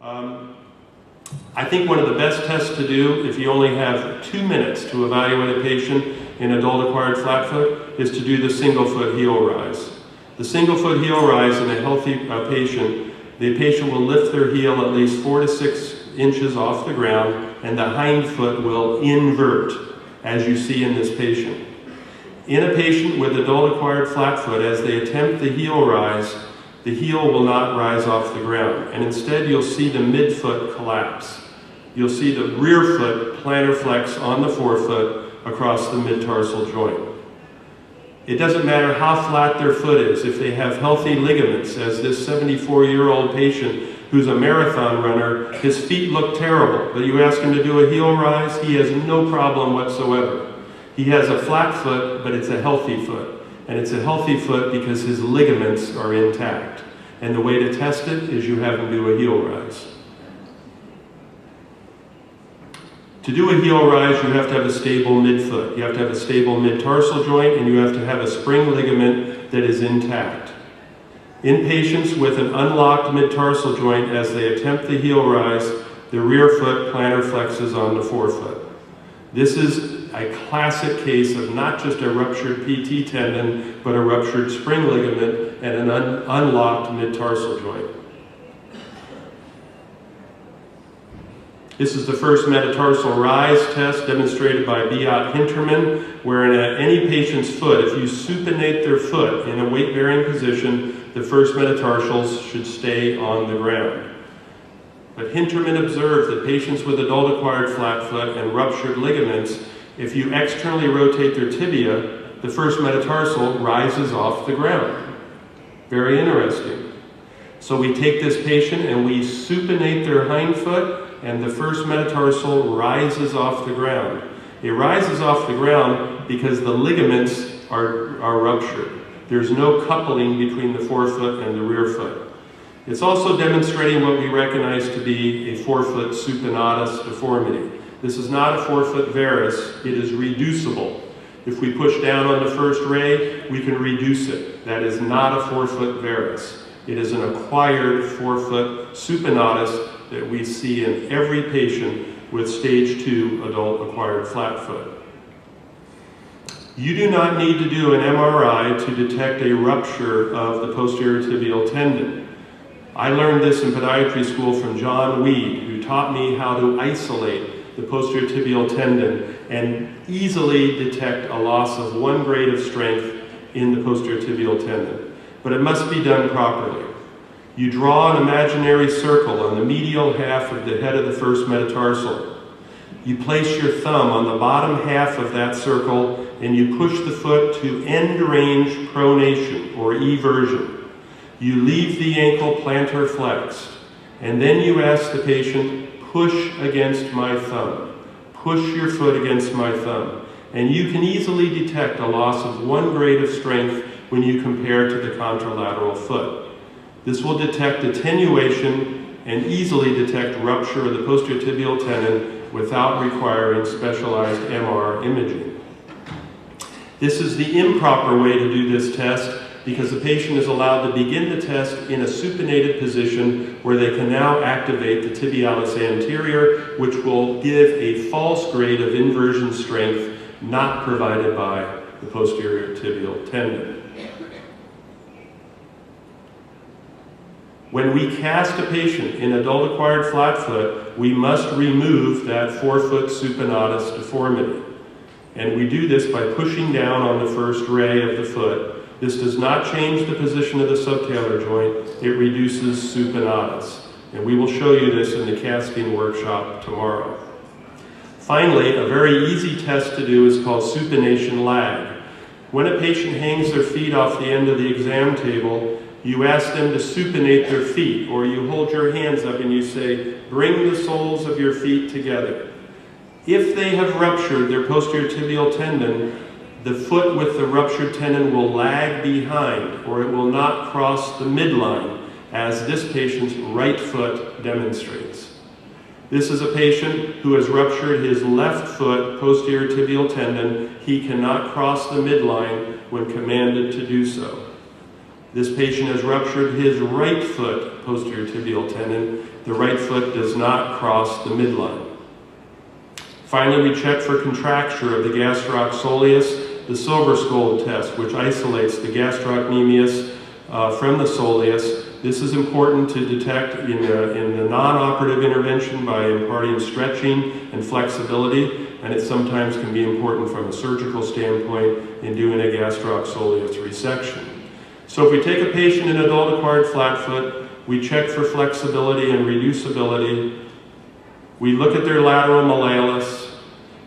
I think one of the best tests to do if you only have 2 minutes to evaluate a patient in adult acquired flat foot is to do the single foot heel rise. The single foot heel rise in a healthy patient, the patient will lift their heel at least 4 to 6 inches off the ground and the hind foot will invert, as you see in this patient. In a patient with adult acquired flat foot, as they attempt the heel rise, the heel will not rise off the ground, and instead you'll see the midfoot collapse. You'll see the rear foot plantar flex on the forefoot across the mid-tarsal joint. It doesn't matter how flat their foot is. If they have healthy ligaments, as this 74-year-old patient who's a marathon runner, his feet look terrible, but you ask him to do a heel rise, he has no problem whatsoever. He has a flat foot, but it's a healthy foot. And it's a healthy foot because his ligaments are intact. And the way to test it is you have him do a heel rise. To do a heel rise, you have to have a stable midfoot. You have to have a stable mid-tarsal joint, and you have to have a spring ligament that is intact. In patients with an unlocked mid-tarsal joint, as they attempt the heel rise, the rear foot plantar flexes on the forefoot. This is a classic case of not just a ruptured PT tendon, but a ruptured spring ligament and an unlocked mid-tarsal joint. This is the first metatarsal rise test demonstrated by Biot Hinterman, where in any patient's foot, if you supinate their foot in a weight-bearing position, the first metatarsals should stay on the ground. But Hinterman observed that patients with adult acquired flat foot and ruptured ligaments, if you externally rotate their tibia, the first metatarsal rises off the ground. Very interesting. So we take this patient and we supinate their hind foot, and the first metatarsal rises off the ground. It rises off the ground because the ligaments are ruptured. There's no coupling between the forefoot and the rear foot. It's also demonstrating what we recognize to be a forefoot supinatus deformity. This is not a forefoot varus, it is reducible. If we push down on the first ray, we can reduce it. That is not a forefoot varus. It is an acquired forefoot supinatus that we see in every patient with stage 2 adult acquired flat foot. You do not need to do an MRI to detect a rupture of the posterior tibial tendon. I learned this in podiatry school from John Weed, who taught me how to isolate the posterior tibial tendon and easily detect a loss of 1 grade of strength in the posterior tibial tendon. But it must be done properly. You draw an imaginary circle on the medial half of the head of the first metatarsal. You place your thumb on the bottom half of that circle and you push the foot to end range pronation or eversion. You leave the ankle plantar flexed, and then you ask the patient, push against my thumb. Push your foot against my thumb. And you can easily detect a loss of 1 grade of strength when you compare to the contralateral foot. This will detect attenuation and easily detect rupture of the posterior tibial tendon without requiring specialized MR imaging. This is the improper way to do this test because the patient is allowed to begin the test in a supinated position where they can now activate the tibialis anterior, which will give a false grade of inversion strength not provided by the posterior tibial tendon. When we cast a patient in adult acquired flat foot, we must remove that forefoot supinatus deformity. And we do this by pushing down on the first ray of the foot. This does not change the position of the subtalar joint, it reduces supinatus. And we will show you this in the casting workshop tomorrow. Finally, a very easy test to do is called supination lag. When a patient hangs their feet off the end of the exam table, you ask them to supinate their feet, or you hold your hands up and you say, bring the soles of your feet together. If they have ruptured their posterior tibial tendon, the foot with the ruptured tendon will lag behind, or it will not cross the midline, as this patient's right foot demonstrates. This is a patient who has ruptured his left foot posterior tibial tendon. He cannot cross the midline when commanded to do so. This patient has ruptured his right foot posterior tibial tendon. The right foot does not cross the midline. Finally, we check for contracture of the gastrocsoleus, the silver skull test, which isolates the gastrocnemius from the soleus. This is important to detect in the non-operative intervention by imparting stretching and flexibility, and it sometimes can be important from a surgical standpoint in doing a gastrocsoleus resection. So if we take a patient in adult-acquired flat foot, we check for flexibility and reducibility. We look at their lateral malleolus.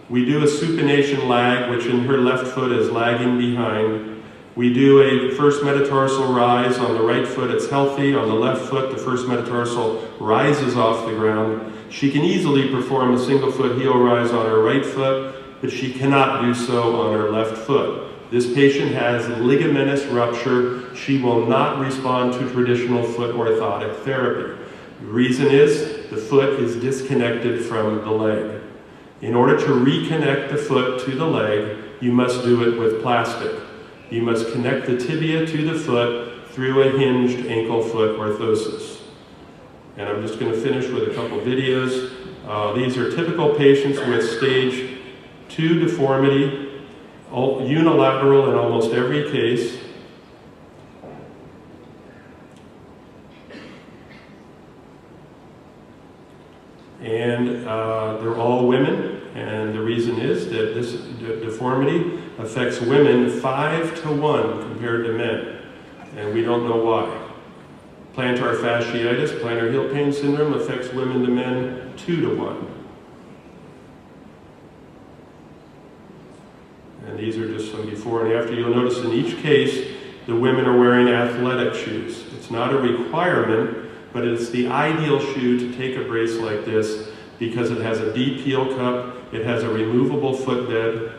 We do a supination lag, which in her left foot is lagging behind. We do a first metatarsal rise. On the right foot, it's healthy. On the left foot, the first metatarsal rises off the ground. She can easily perform a single foot heel rise on her right foot, but she cannot do so on her left foot. This patient has ligamentous rupture. She will not respond to traditional foot orthotic therapy. The reason is the foot is disconnected from the leg. In order to reconnect the foot to the leg, you must do it with plastic. You must connect the tibia to the foot through a hinged ankle-foot orthosis. And I'm just going to finish with a couple videos. These are typical patients with stage 2 deformity, unilateral in almost every case. And they're all women, and the reason is that this deformity affects women 5 to 1 compared to men, and we don't know why. Plantar fasciitis, plantar heel pain syndrome, affects women to men 2 to 1. And these are just some before and after. You'll notice in each case, the women are wearing athletic shoes. It's not a requirement, but it's the ideal shoe to take a brace like this because it has a deep heel cup, it has a removable footbed,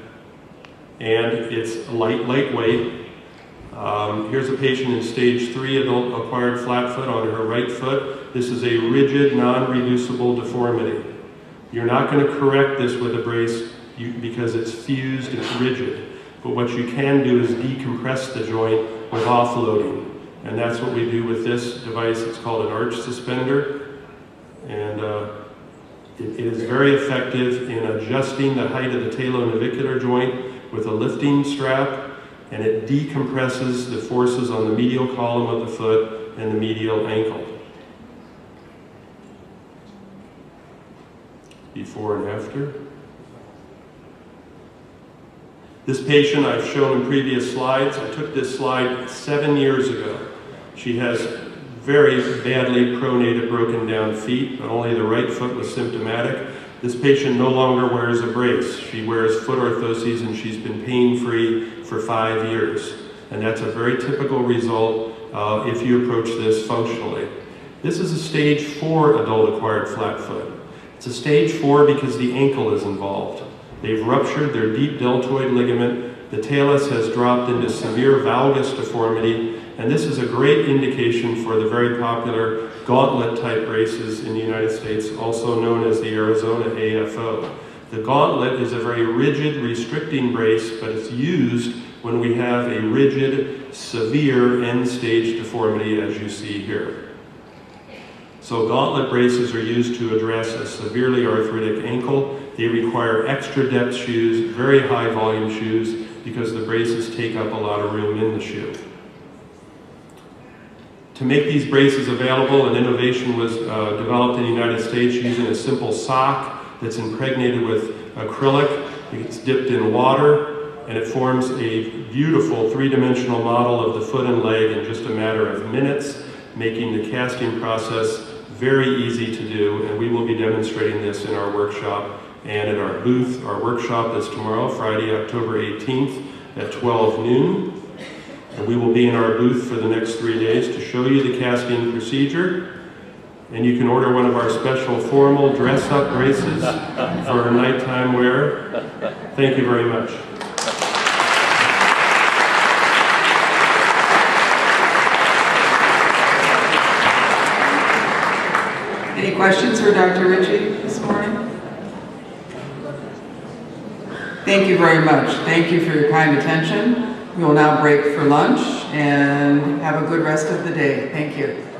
and it's lightweight. Here's a patient in stage 3 adult acquired flat foot on her right foot. This is a rigid, non-reducible deformity. You're not going to correct this with a brace because it's fused, it's rigid. But what you can do is decompress the joint with offloading. And that's what we do with this device. It's called an arch suspender. And it is very effective in adjusting the height of the talonavicular joint with a lifting strap, and it decompresses the forces on the medial column of the foot and the medial ankle. Before and after. This patient I've shown in previous slides. I took this slide 7 years ago. She has very badly pronated, broken down feet, but only the right foot was symptomatic. This patient no longer wears a brace. She wears foot orthoses and she's been pain-free for 5 years. And that's a very typical result if you approach this functionally. This is a stage 4 adult acquired flat foot. It's a stage 4 because the ankle is involved. They've ruptured their deep deltoid ligament. The talus has dropped into severe valgus deformity, and this is a great indication for the very popular gauntlet-type braces in the United States, also known as the Arizona AFO. The gauntlet is a very rigid, restricting brace, but it's used when we have a rigid, severe end-stage deformity, as you see here. So gauntlet braces are used to address a severely arthritic ankle. They require extra depth shoes, very high volume shoes, because the braces take up a lot of room in the shoe. To make these braces available, an innovation was developed in the United States using a simple sock that's impregnated with acrylic. It's dipped in water, and it forms a beautiful three-dimensional model of the foot and leg in just a matter of minutes, making the casting process very easy to do, and we will be demonstrating this in our workshop and at our booth. Our workshop is tomorrow, Friday, October 18th at 12 noon. And we will be in our booth for the next 3 days to show you the casting procedure. And you can order one of our special formal dress-up braces for nighttime wear. Thank you very much. Any questions for Dr. Richie this morning? Thank you very much. Thank you for your kind attention. We will now break for lunch and have a good rest of the day. Thank you.